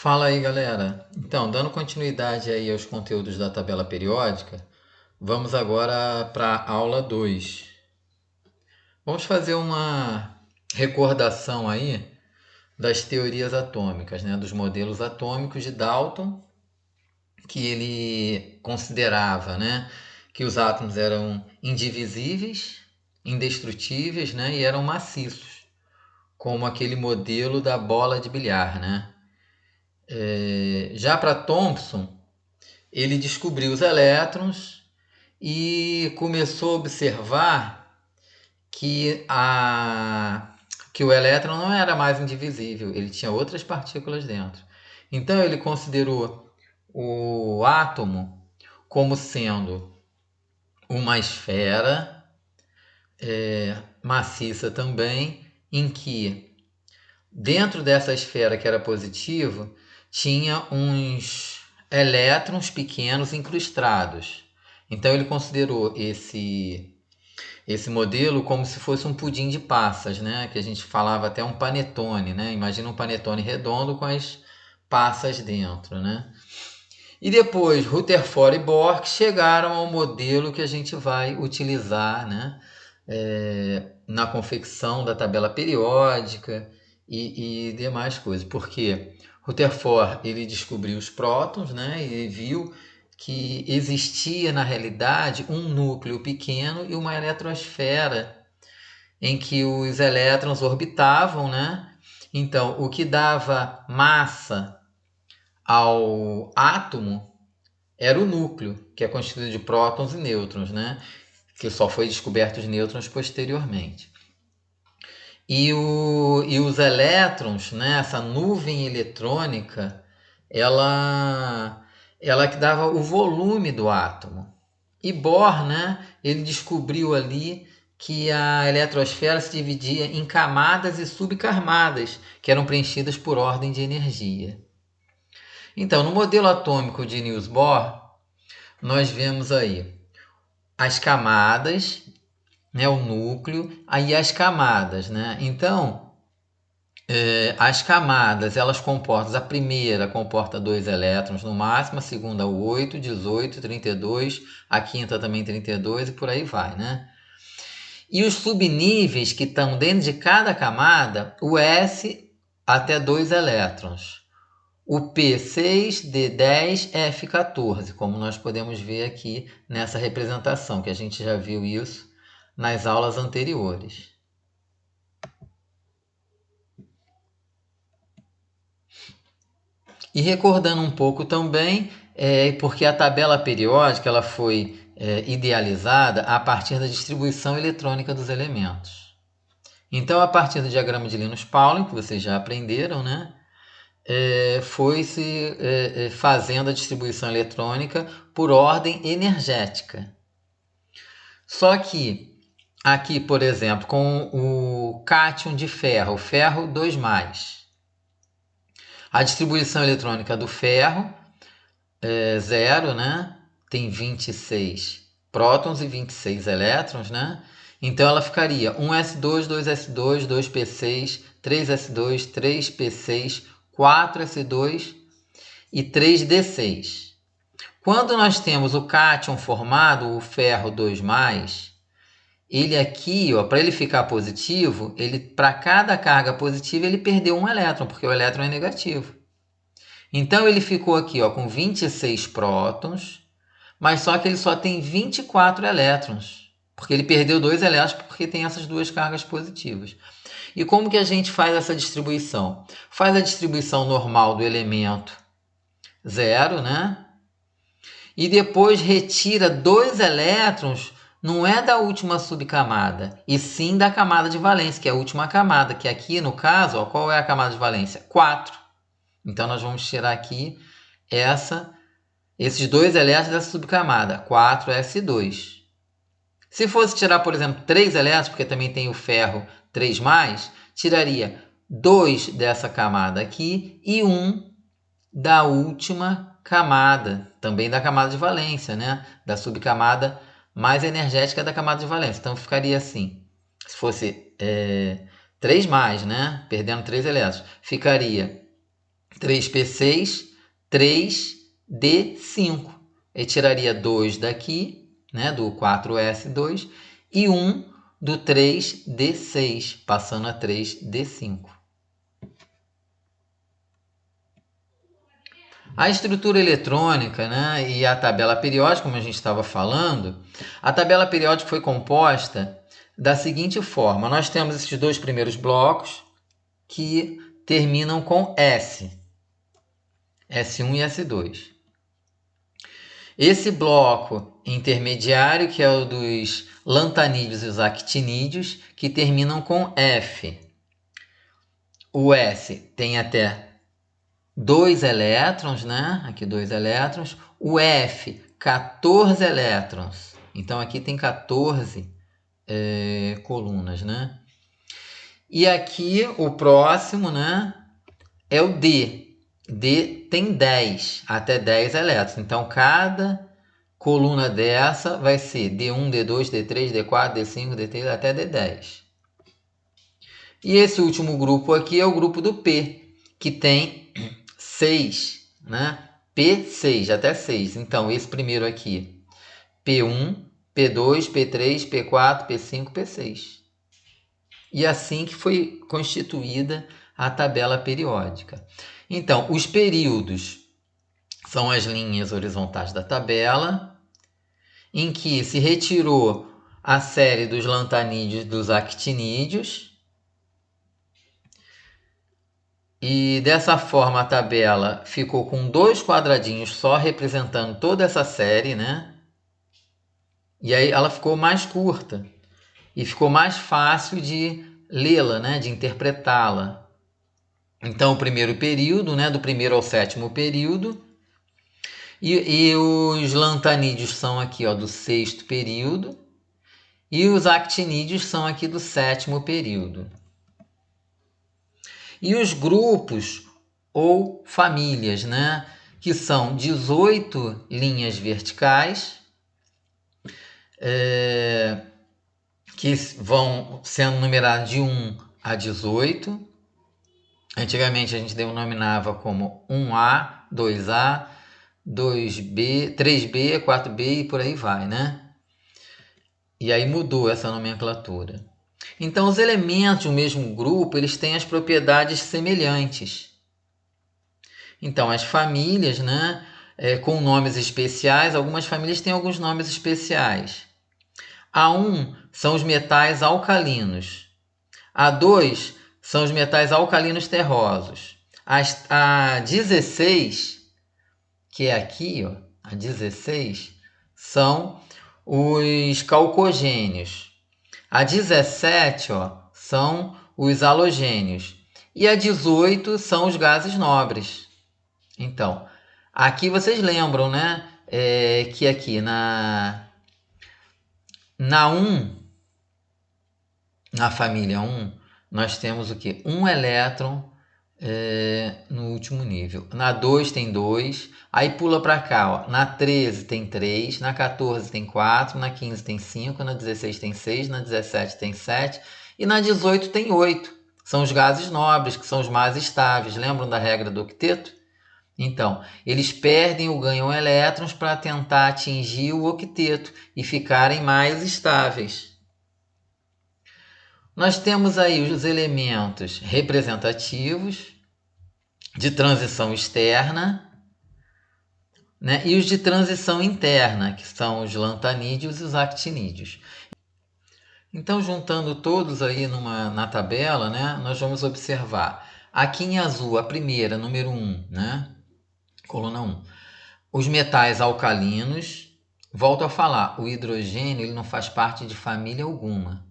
Fala aí, galera. Então, dando continuidade aí aos conteúdos da tabela periódica, vamos agora para a aula 2. Vamos fazer uma recordação aí das teorias atômicas, né, dos modelos atômicos de Dalton, que ele considerava, né, que os átomos eram indivisíveis, indestrutíveis, né, e eram maciços, como aquele modelo da bola de bilhar, né? Já para Thomson, ele descobriu os elétrons e começou a observar que o elétron não era mais indivisível, ele tinha outras partículas dentro. Então ele considerou o átomo como sendo uma esfera maciça também, em que dentro dessa esfera que era positivo tinha uns elétrons pequenos incrustados. Então ele considerou esse modelo como se fosse um pudim de passas, né? Que a gente falava até um panetone, né? Imagina um panetone redondo com as passas dentro, né? E depois Rutherford e Bohr chegaram ao modelo que a gente vai utilizar, né? Na confecção da tabela periódica e demais coisas. Porque Rutherford ele descobriu os prótons, né? E viu que existia na realidade um núcleo pequeno e uma eletrosfera em que os elétrons orbitavam, né? Então, o que dava massa ao átomo era o núcleo, que é constituído de prótons e nêutrons, né? Que só foi descoberto os nêutrons posteriormente. E os elétrons, né? Essa nuvem eletrônica, ela que dava o volume do átomo. E Bohr, né, ele descobriu ali que a eletrosfera se dividia em camadas e subcamadas, que eram preenchidas por ordem de energia. Então, no modelo atômico de Niels Bohr, nós vemos aí as camadas, né, o núcleo, aí as camadas, né? Então, as camadas, elas comportam, a primeira comporta 2 elétrons no máximo, a segunda 8, 18, 32, a quinta também 32 e por aí vai, né? E os subníveis que estão dentro de cada camada, o S até 2 elétrons, o P 6, D 10, F 14, como nós podemos ver aqui nessa representação, que a gente já viu isso nas aulas anteriores. E recordando um pouco também, porque a tabela periódica ela foi idealizada a partir da distribuição eletrônica dos elementos. Então, a partir do diagrama de Linus-Pauling, que vocês já aprenderam, né, foi-se fazendo a distribuição eletrônica por ordem energética. Só que aqui, por exemplo, com o cátion de ferro, ferro 2+, a distribuição eletrônica do ferro é 0, né? Tem 26 prótons e 26 elétrons, né? Então ela ficaria 1s2, 2s2, 2p6, 3s2, 3p6, 4s2 e 3d6. Quando nós temos o cátion formado, o ferro 2+, ele aqui, para ele ficar positivo, para cada carga positiva ele perdeu um elétron, porque o elétron é negativo. Então ele ficou aqui com 26 prótons, mas só que ele só tem 24 elétrons, porque ele perdeu 2 elétrons porque tem essas duas cargas positivas. E como que a gente faz essa distribuição? Faz a distribuição normal do elemento 0, né? E depois retira 2 elétrons, não é da última subcamada, e sim da camada de valência, que é a última camada, que aqui no caso, qual é a camada de valência? 4. Então nós vamos tirar aqui esses 2 elétrons dessa subcamada, 4s2. Se fosse tirar, por exemplo, 3 elétrons, porque também tem o ferro 3+, tiraria 2 dessa camada aqui e 1 da última camada, também da camada de valência, né? Da subcamada mais energética da camada de valência. Então ficaria assim, se fosse 3+, né? Perdendo 3 elétrons, ficaria 3p6, 3d5. Eu tiraria 2 daqui, né, do 4s2, e 1 do 3d6, passando a 3d5. A estrutura eletrônica, né, e a tabela periódica, como a gente estava falando, a tabela periódica foi composta da seguinte forma. Nós temos esses dois primeiros blocos que terminam com S, S1 e S2. Esse bloco intermediário, que é o dos lantanídeos e os actinídeos, que terminam com F. O S tem até 2 elétrons, né? Aqui 2 elétrons. O F, 14 elétrons. Então aqui tem 14 colunas, né? E aqui o próximo, né, é o D. D tem 10, até 10 elétrons. Então cada coluna dessa vai ser D1, D2, D3, D4, D5, D3 até D10. E esse último grupo aqui é o grupo do P, que tem 6, né? P6, até 6. Então, esse primeiro aqui, P1, P2, P3, P4, P5, P6. E assim que foi constituída a tabela periódica. Então, os períodos são as linhas horizontais da tabela, em que se retirou a série dos lantanídeos e dos actinídeos. E dessa forma a tabela ficou com 2 quadradinhos só representando toda essa série, né? E aí ela ficou mais curta e ficou mais fácil de lê-la, né? De interpretá-la. Então o primeiro período, né? Do primeiro ao sétimo período. E os lantanídeos são aqui, ó, do sexto período. E os actinídeos são aqui do sétimo período. E os grupos ou famílias, né? Que são 18 linhas verticais, que vão sendo numeradas de 1 a 18. Antigamente a gente denominava como 1A, 2A, 2B, 3B, 4B e por aí vai, né? E aí mudou essa nomenclatura. Então, os elementos do mesmo grupo, eles têm as propriedades semelhantes. Então, as famílias, né, com nomes especiais, algumas famílias têm alguns nomes especiais. A1 são os metais alcalinos. A2 são os metais alcalinos terrosos. A 16, que é aqui, ó, a 16, são os calcogênios. A 17, ó, são os halogênios. E a 18 são os gases nobres. Então, aqui vocês lembram, né? Que aqui na 1, na família 1, nós temos o quê? Um elétron no último nível. Na 2 tem 2, aí pula para cá, ó. Na 13 tem 3, na 14 tem 4, na 15 tem 5, na 16 tem 6, na 17 tem 7 e na 18 tem 8. São os gases nobres, que são os mais estáveis. Lembram da regra do octeto? Então, eles perdem ou ganham elétrons para tentar atingir o octeto e ficarem mais estáveis. Nós temos aí os elementos representativos, de transição externa, né? E os de transição interna, que são os lantanídeos e os actinídeos. Então, juntando todos aí na tabela, né, nós vamos observar aqui em azul, a primeira, número 1, né, coluna 1, os metais alcalinos. Volto a falar, o hidrogênio ele não faz parte de família alguma,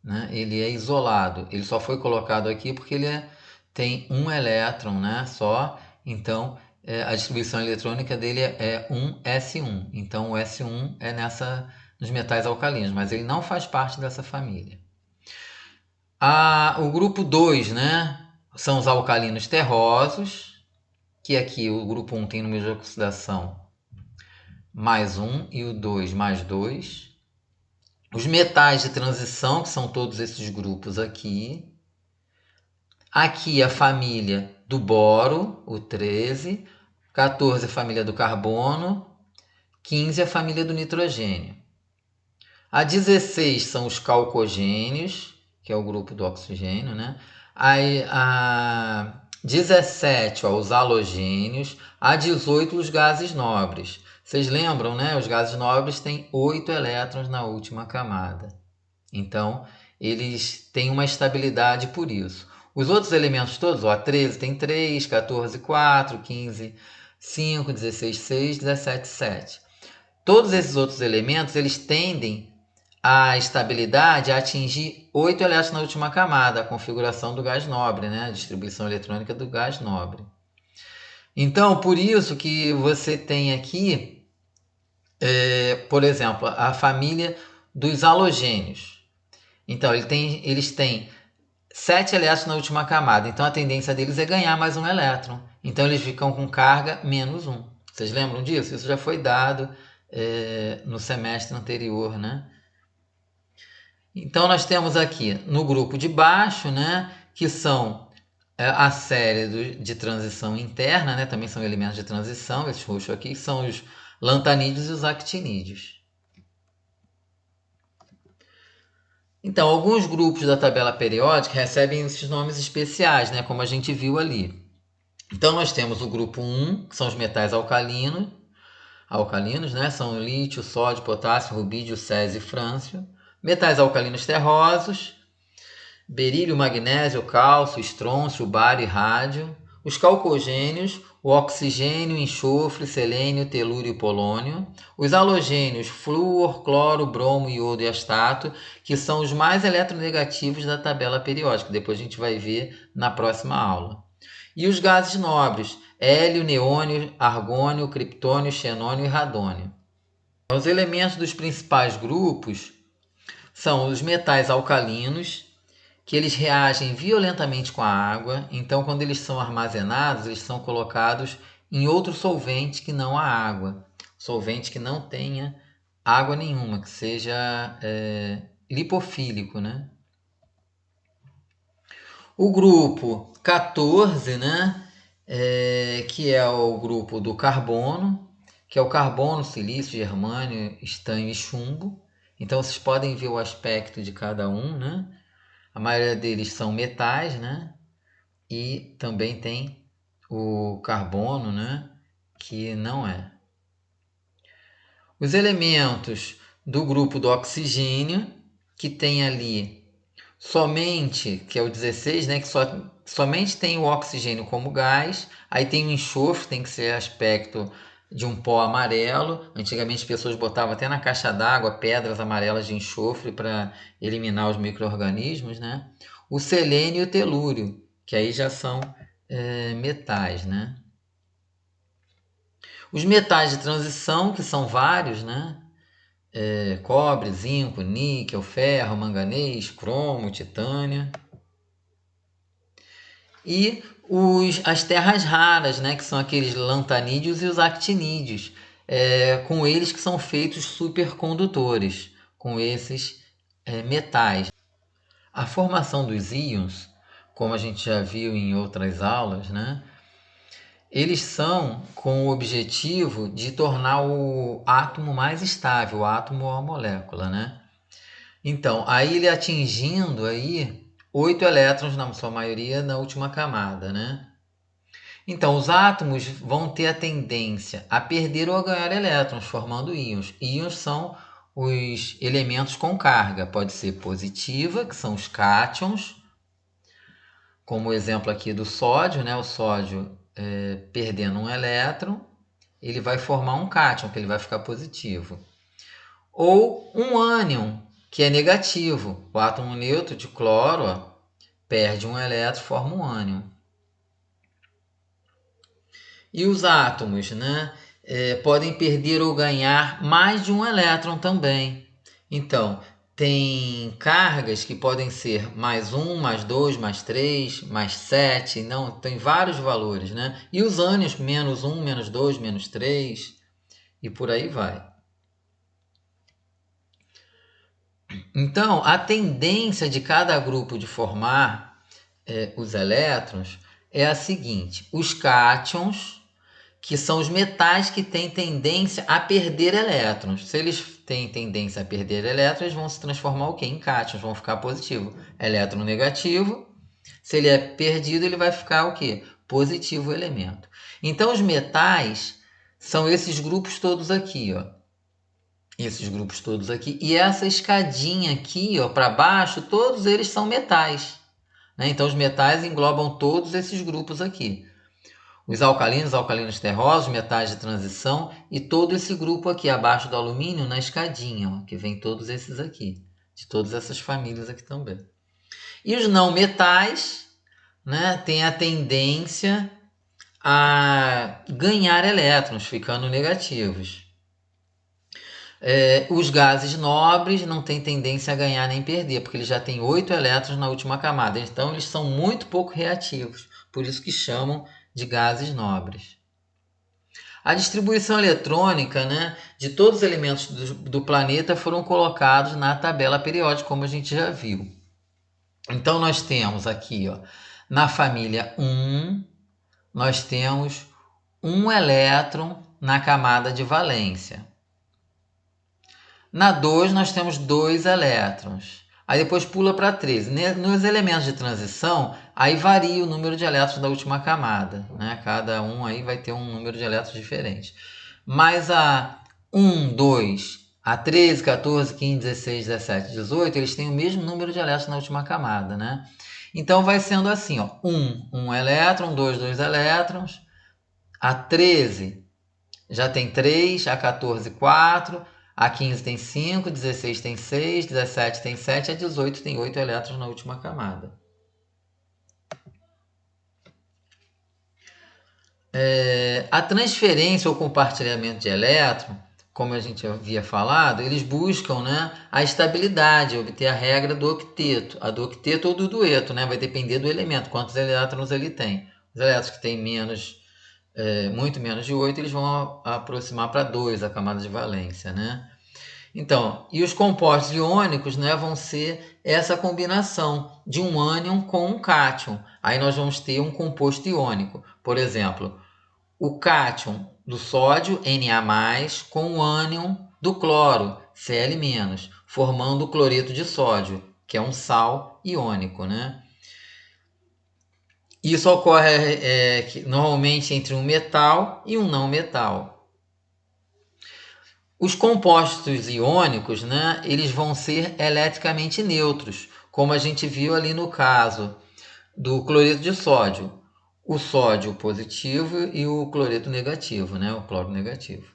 né? Ele é isolado, ele só foi colocado aqui porque ele tem um elétron, né, só. Então a distribuição eletrônica dele é 1s1. Então o S1 é nos metais alcalinos, mas ele não faz parte dessa família. O grupo 2, né, são os alcalinos terrosos, que aqui o grupo 1 tem número de oxidação mais 1 e o 2 mais 2. Os metais de transição, que são todos esses grupos aqui. Aqui a família do boro, o 13, 14 a família do carbono, 15 a família do nitrogênio. A 16 são os calcogênios, que é o grupo do oxigênio, né? A 17, ó, os halogênios. A 18, os gases nobres. Vocês lembram, né? Os gases nobres têm 8 elétrons na última camada. Então, eles têm uma estabilidade por isso. Os outros elementos todos, ó, 13 tem 3, 14, 4, 15, 5, 16, 6, 17, 7. Todos esses outros elementos, eles tendem a estabilidade a atingir 8 elétrons na última camada, a configuração do gás nobre, né? A distribuição eletrônica do gás nobre. Então, por isso que você tem aqui, por exemplo, a família dos halogênios. Então, eles têm 7 elétrons na última camada, então a tendência deles é ganhar mais um elétron. Então, eles ficam com carga menos 1. Vocês lembram disso? Isso já foi dado no semestre anterior, né? Então, nós temos aqui no grupo de baixo, né, que são a série de transição interna, né, também são elementos de transição, esses roxos aqui são os lantanídeos e os actinídeos. Então, alguns grupos da tabela periódica recebem esses nomes especiais, né, como a gente viu ali. Então, nós temos o grupo 1, que são os metais alcalinos, né, são lítio, sódio, potássio, rubídio, césio e frâncio. Metais alcalinos terrosos, berílio, magnésio, cálcio, estrôncio, bário e rádio. Os calcogênios, o oxigênio, enxofre, selênio, telúrio e polônio. Os halogênios, flúor, cloro, bromo, iodo e astato, que são os mais eletronegativos da tabela periódica. Depois a gente vai ver na próxima aula. E os gases nobres, hélio, neônio, argônio, criptônio, xenônio e radônio. Os elementos dos principais grupos são os metais alcalinos, que eles reagem violentamente com a água, então quando eles são armazenados, eles são colocados em outro solvente que não a água, solvente que não tenha água nenhuma, que seja lipofílico, né? O grupo 14, né, que é o grupo do carbono, que é o carbono, silício, germânio, estanho e chumbo. Então vocês podem ver o aspecto de cada um, né? A maioria deles são metais, né? E também tem o carbono, né? Que não é. Os elementos do grupo do oxigênio, que tem ali somente, que é o 16, né? Que somente tem o oxigênio como gás. Aí tem o enxofre, tem que ser aspecto de um pó amarelo. Antigamente as pessoas botavam até na caixa d'água pedras amarelas de enxofre para eliminar os micro-organismos, né? O selênio e o telúrio, que aí já são metais, né? Os metais de transição, que são vários, né? Cobre, zinco, níquel, ferro, manganês, cromo, titânio. E as terras raras, né? Que são aqueles lantanídeos e os actinídeos. Com eles que são feitos supercondutores, com esses metais. A formação dos íons, como a gente já viu em outras aulas, né? Eles são com o objetivo de tornar o átomo mais estável, o átomo ou a molécula, né? Então, aí ele atingindo aí 8 elétrons, na sua maioria, na última camada, né? Então, os átomos vão ter a tendência a perder ou a ganhar elétrons, formando íons. Íons são os elementos com carga, pode ser positiva, que são os cátions, como o exemplo aqui do sódio, né? O sódio perdendo um elétron, ele vai formar um cátion, que ele vai ficar positivo. Ou um ânion, que é negativo. O átomo neutro de cloro, ó, perde um elétron, forma um ânion. E os átomos, né, podem perder ou ganhar mais de um elétron também. Então, tem cargas que podem ser mais 1, mais 2, mais 3, mais 7, não, tem vários valores, né? E os ânions, menos 1, menos 2, menos 3, e por aí vai. Então, a tendência de cada grupo de formar os elétrons é a seguinte: os cátions, que são os metais que têm tendência a perder elétrons. Se eles têm tendência a perder elétrons, eles vão se transformar o quê? Em cátions, vão ficar positivo. Elétron negativo. Se ele é perdido, ele vai ficar o quê? Positivo o elemento. Então, os metais são esses grupos todos aqui, ó. Esses grupos todos aqui. E essa escadinha aqui, ó, para baixo, todos eles são metais, né? Então, os metais englobam todos esses grupos aqui. Os alcalinos terrosos, metais de transição e todo esse grupo aqui abaixo do alumínio na escadinha, ó, que vem todos esses aqui, de todas essas famílias aqui também. E os não metais, né, têm a tendência a ganhar elétrons, ficando negativos. Os gases nobres não têm tendência a ganhar nem perder, porque eles já têm 8 elétrons na última camada. Então, eles são muito pouco reativos, por isso que chamam de gases nobres. A distribuição eletrônica, né, de todos os elementos do planeta foram colocados na tabela periódica, como a gente já viu. Então, nós temos aqui, ó, na família 1, nós temos um elétron na camada de valência. Na 2, nós temos 2 elétrons. Aí depois pula para 13. Nos elementos de transição, aí varia o número de elétrons da última camada, né? Cada um aí vai ter um número de elétrons diferente. Mas a 1, 2, a 13, 14, 15, 16, 17, 18, eles têm o mesmo número de elétrons na última camada, né? Então vai sendo assim, ó, 1 elétron, 2 elétrons. A 13 já tem 3, a 14, 4... A 15 tem 5, 16 tem 6, 17 tem 7, a 18 tem 8 elétrons na última camada. A transferência ou compartilhamento de elétron, como a gente havia falado, eles buscam, né, a estabilidade, obter a regra do octeto. A do octeto ou do dueto, né, vai depender do elemento, quantos elétrons ele tem. Os elétrons que têm muito menos de 8, eles vão aproximar para 2 a camada de valência, né? Então, e os compostos iônicos, né, vão ser essa combinação de um ânion com um cátion. Aí nós vamos ter um composto iônico. Por exemplo, o cátion do sódio, Na+, com o ânion do cloro, Cl-, formando o cloreto de sódio, que é um sal iônico, né? Isso ocorre normalmente entre um metal e um não metal. Os compostos iônicos, né, eles vão ser eletricamente neutros, como a gente viu ali no caso do cloreto de sódio. O sódio positivo e o cloreto negativo, né, o cloro negativo.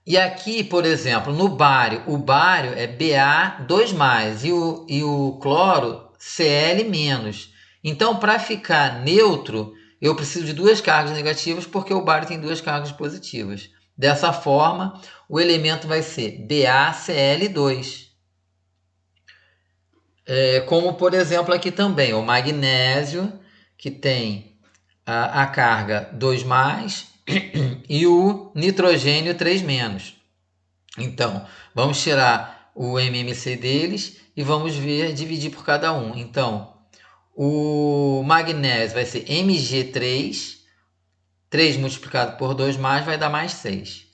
E aqui, por exemplo, no bário, o bário é Ba2+, e o cloro Cl-. Então, para ficar neutro, eu preciso de 2 cargas negativas, porque o bário tem 2 cargas positivas. Dessa forma, o elemento vai ser BaCl2. Como, por exemplo, aqui também, o magnésio, que tem a carga 2+, e o nitrogênio 3-. Então, vamos tirar o MMC deles e vamos dividir por cada um. Então, o magnésio vai ser Mg3, 3 multiplicado por 2+, vai dar mais 6.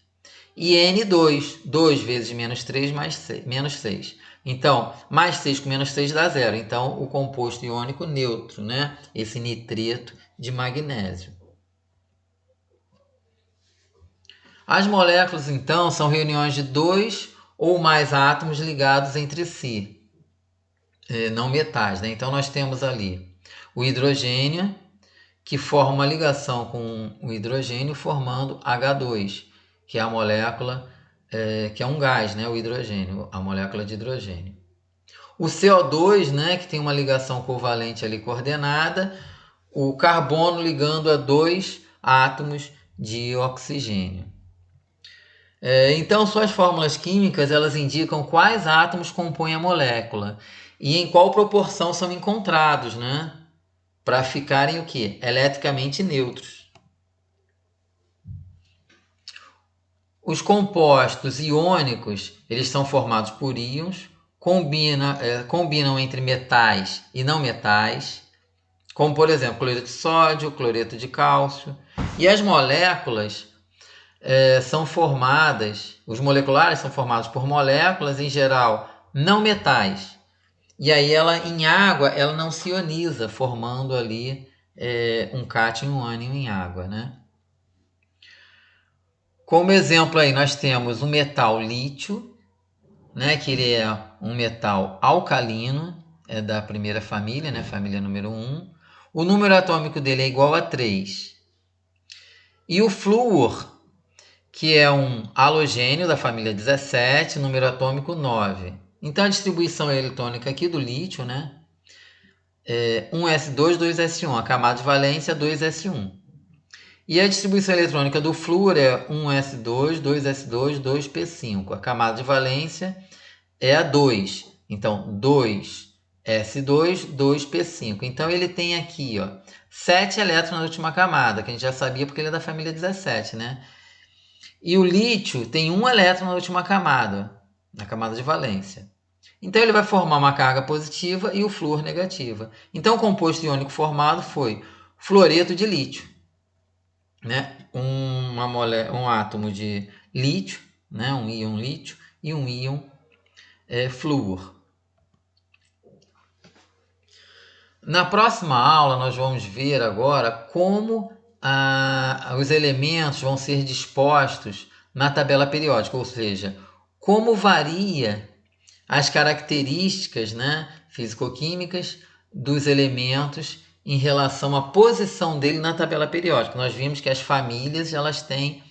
E N2, 2 vezes menos 3 mais 6, menos 6. Então, mais 6 com menos 6 dá 0. Então, o composto iônico neutro, né? Esse nitreto de magnésio. As moléculas, então, são reuniões de 2 ou mais átomos ligados entre si, não metais, né? Então, nós temos ali o hidrogênio, que forma uma ligação com o hidrogênio, formando H2, que é a molécula, que é um gás, né? O hidrogênio, a molécula de hidrogênio. O CO2, né? Que tem uma ligação covalente ali coordenada, o carbono ligando a 2 átomos de oxigênio. Então, suas fórmulas químicas, elas indicam quais átomos compõem a molécula e em qual proporção são encontrados, né? Para ficarem o quê? Eletricamente neutros. Os compostos iônicos, eles são formados por íons, combinam entre metais e não metais. como por exemplo, cloreto de sódio, cloreto de cálcio. E as moléculas são formadas, os moleculares são formados por moléculas, em geral, não metais. E aí ela, em água, ela não se ioniza, formando ali um cátion e um ânion em água, né? Como exemplo aí nós temos o metal lítio, né, que ele é um metal alcalino, é da primeira família, né, família número 1. O número atômico dele é igual a 3. E o flúor, que é um halogênio da família 17, número atômico 9. Então a distribuição eletrônica aqui do lítio, né, é 1s2, 2s1, a camada de valência 2s1. E a distribuição eletrônica do flúor é 1s2, 2s2, 2p5. A camada de valência é a 2. Então, 2s2, 2p5. Então, ele tem aqui, ó, 7 elétrons na última camada, que a gente já sabia porque ele é da família 17, né? E o lítio tem 1 elétron na última camada, na camada de valência. Então, ele vai formar uma carga positiva e o flúor negativa. Então, o composto iônico formado foi fluoreto de lítio, né? Um átomo de lítio, né? Um íon lítio e um íon flúor. Na próxima aula nós vamos ver agora como os elementos vão ser dispostos na tabela periódica, ou seja, como varia as características, né, físico-químicas dos elementos em relação à posição dele na tabela periódica. Nós vimos que as famílias elas têm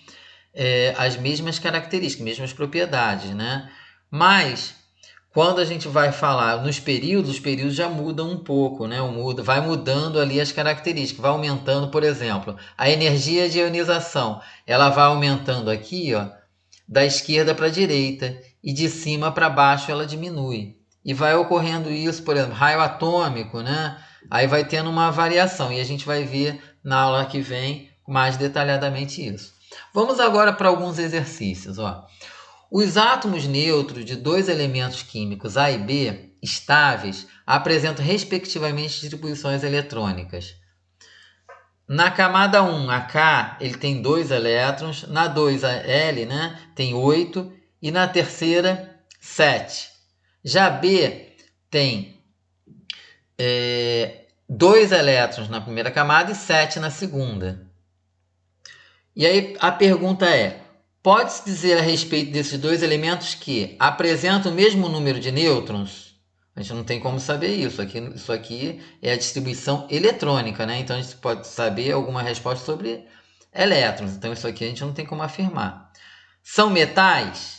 as mesmas características, mesmas propriedades, né? Mas quando a gente vai falar nos períodos, os períodos já mudam um pouco, né? Vai mudando ali as características, vai aumentando, por exemplo, a energia de ionização, ela vai aumentando aqui, ó, da esquerda para a direita e de cima para baixo ela diminui. E vai ocorrendo isso, por exemplo, raio atômico, né? Aí vai tendo uma variação e a gente vai ver na aula que vem mais detalhadamente isso. Vamos agora para alguns exercícios, ó. Os átomos neutros de dois elementos químicos A e B estáveis apresentam respectivamente distribuições eletrônicas. Na camada 1, a K, ele tem 2 elétrons, na 2, a L, né, tem 8, e na terceira, 7. Já B tem 2 elétrons na primeira camada e 7 na segunda. E aí a pergunta é, pode-se dizer a respeito desses dois elementos que apresentam o mesmo número de nêutrons? A gente não tem como saber isso. Isso aqui é a distribuição eletrônica, né? Então a gente pode saber alguma resposta sobre elétrons. Então isso aqui a gente não tem como afirmar. São metais?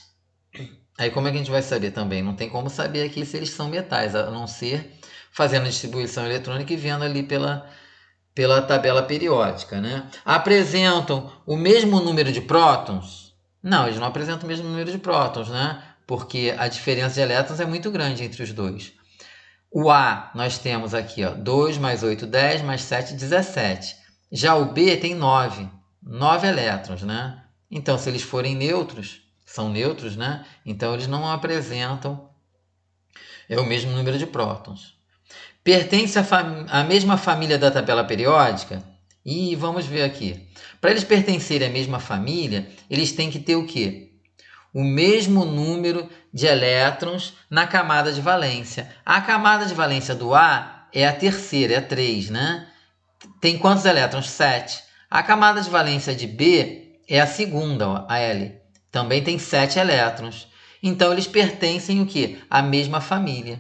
Aí como é que a gente vai saber também? Não tem como saber aqui se eles são metais, a não ser fazendo a distribuição eletrônica e vendo ali pela tabela periódica, né? Apresentam o mesmo número de prótons? Não, eles não apresentam o mesmo número de prótons, né? Porque a diferença de elétrons é muito grande entre os dois. O A, nós temos aqui, ó, 2 mais 8, 10, mais 7, 17. Já o B tem 9 elétrons, né? Então, se eles forem neutros, são neutros, né? Então, eles não apresentam o mesmo número de prótons. Pertence à mesma família da tabela periódica? E vamos ver aqui. Para eles pertencerem à mesma família, eles têm que ter o quê? O mesmo número de elétrons na camada de valência. A camada de valência do A é a terceira, é a 3, né? Tem quantos elétrons? 7. A camada de valência de B é a segunda, ó, a L. Também tem 7 elétrons. Então, eles pertencem o quê? À mesma família.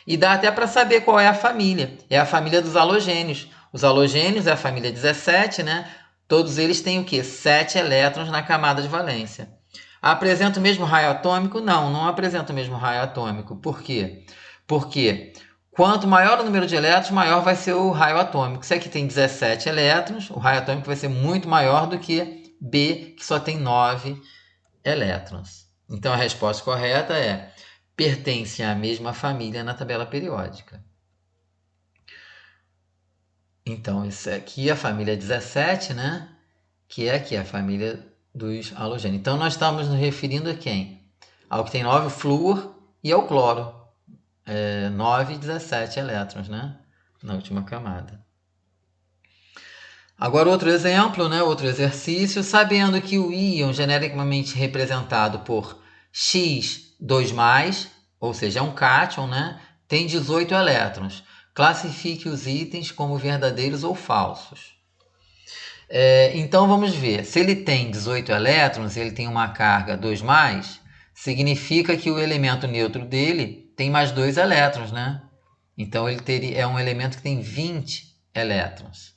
E dá até para saber qual é a família. É a família dos halogênios. Os halogênios é a família 17, né? Todos eles têm o quê? 7 elétrons na camada de valência. Apresenta o mesmo raio atômico? Não, não apresenta o mesmo raio atômico. Por quê? Porque quanto maior o número de elétrons, maior vai ser o raio atômico. Se aqui tem 17 elétrons, o raio atômico vai ser muito maior do que B, que só tem 9 elétrons. Então a resposta correta é: pertence à mesma família na tabela periódica. Então, isso aqui é a família 17, né? Que é aqui a família dos halogênios. Então, nós estamos nos referindo a quem? Ao que tem 9, o flúor, e ao cloro. 9 e 17 elétrons, né? Na última camada. Agora outro exemplo, né? Outro exercício, sabendo que o íon genericamente representado por X2+, ou seja, é um cátion, né? Tem 18 elétrons. Classifique os itens como verdadeiros ou falsos. Então vamos ver, se ele tem 18 elétrons, ele tem uma carga 2+, significa que o elemento neutro dele tem mais 2 elétrons, né? Então ele é um elemento que tem 20 elétrons.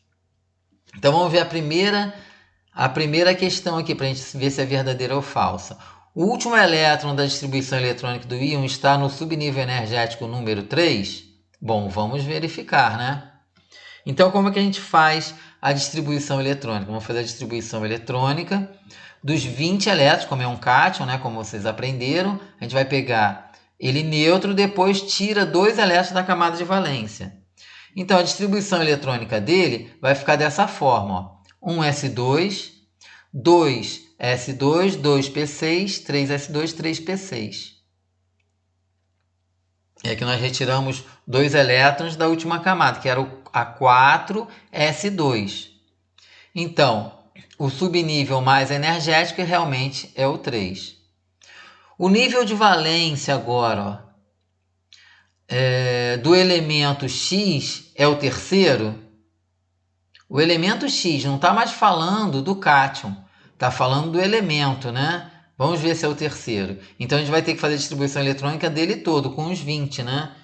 Então vamos ver a primeira questão aqui para a gente ver se é verdadeira ou falsa. O último elétron da distribuição eletrônica do íon está no subnível energético número 3? Bom, vamos verificar, né? Então, como é que a gente faz a distribuição eletrônica? Vamos fazer a distribuição eletrônica dos 20 elétrons, como é um cátion, né? Como vocês aprenderam. A gente vai pegar ele neutro, depois tira 2 elétrons da camada de valência. Então, a distribuição eletrônica dele vai ficar dessa forma. Ó. 1s2, 2s2, 2p6, 3s2, 3p6. É que nós retiramos 2 elétrons da última camada, que era a 4s2. Então, o subnível mais energético realmente é o 3. O nível de valência agora, ó, do elemento X é o terceiro. O elemento X não está mais falando do cátion, está falando do elemento, né? Vamos ver se é o terceiro. Então a gente vai ter que fazer a distribuição eletrônica dele todo, com os 20, né?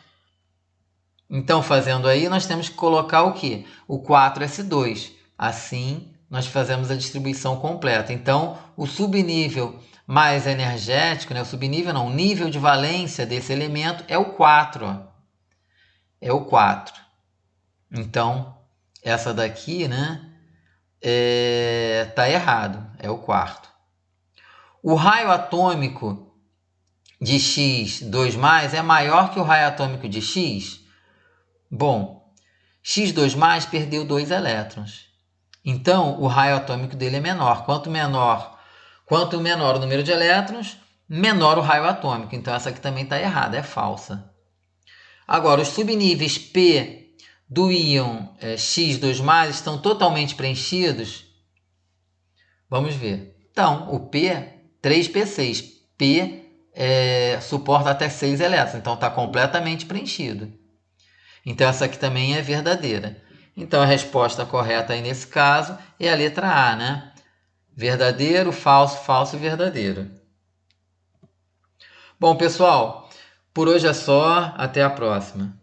Então, fazendo aí, nós temos que colocar o quê? O 4s2. Assim, nós fazemos a distribuição completa. Então, o subnível mais energético, né? O subnível não, o nível de valência desse elemento é o 4. Ó. É o 4. Então, essa daqui, né? Tá errado. É o quarto. O raio atômico de X2+, é maior que o raio atômico de X? Bom, X2+, perdeu 2 elétrons. Então, o raio atômico dele é menor. Quanto menor o número de elétrons, menor o raio atômico. Então, essa aqui também está errada, é falsa. Agora, os subníveis P do íon X2+, estão totalmente preenchidos? Vamos ver. Então, o P, 3p6. P suporta até 6 elétrons, então está completamente preenchido. Então, essa aqui também é verdadeira. Então, a resposta correta aí nesse caso é a letra A, né? Verdadeiro, falso, falso e verdadeiro. Bom, pessoal, por hoje é só. Até a próxima.